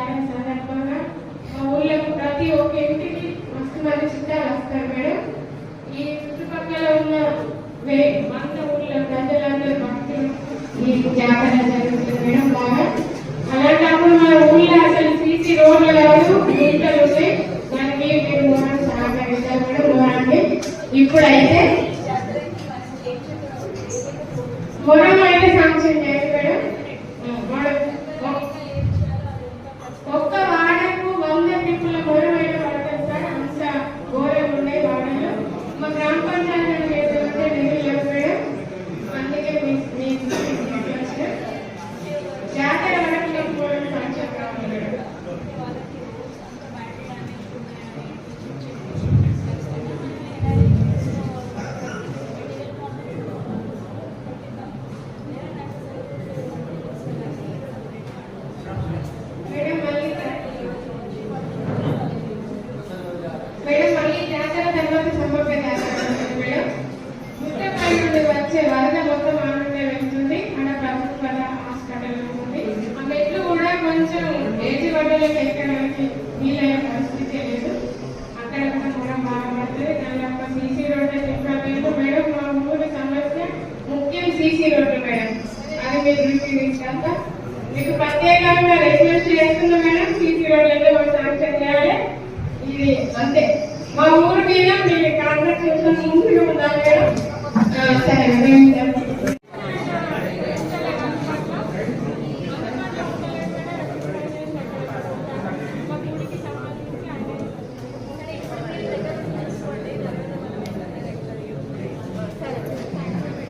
జాతర సందర్భంగా మా ఊళ్ళో ప్రతి ఒక్క ఇంటికి మస్తు మంది చుట్టాలు వస్తారు మేడం. ఈ చుట్టుపక్కల ఉన్న 100 ఊళ్ళో ప్రజలందరూ భక్తులు ఈ జాతర జరుగుతుంది మేడం బాగా. అలాంటప్పుడు మన ఊళ్ళో అసలు సీసీ రోడ్లు కాదు, గుంటలు ఉన్నాయి. దానికి మీరు సహకరిస్తారు మేడం మొరాన్ని. ఇప్పుడైతే మొరం అయితే శాంక్షన్ చేయాలి మేడం. ఒక్క వాడకు 100 ట్రిప్పుల మొరం అయితే పడతారు సార్. అంత ఘోరంగా ఉన్నాయి వాడలు. మా గ్రామ పంచాయతీ చేస్తుంటే నిధులు మేడం. అందుకే జాతర వరకు పోవడం సాంక్షన్ కావాలి మేడం. వచ్చే వరద మొత్తం ఆనందంగా వెళ్తుంది. మన ప్రభుత్వ హాస్పిటల్ ఉంటుంది. ఆ మెట్లు కూడా కొంచెం ఏజీ వడ్డలకు ఎక్కడానికి వీలైన పరిస్థితి లేదు. అక్కడ కూడా బాగా పడుతుంది. దాని యొక్క సీసీ రోడ్డు ఇంకా లేదు మేడం. మా ఊరి సమస్య ముఖ్యం సీసీ రోడ్డు మేడం. అది మీరు దృష్టి తీసుకెళ్తా. మీకు ప్రత్యేకంగా రిక్వెస్ట్ చేస్తున్నా మేడం, సీసీ రోడ్డు అయితే మాకు శాంక్షన్ చేయాలి. ఇది అంతే. మా ఊరి మీద మీరు కాంట్రాక్ట్ చేసిన ముందు ఉండాలి మేడం. సరే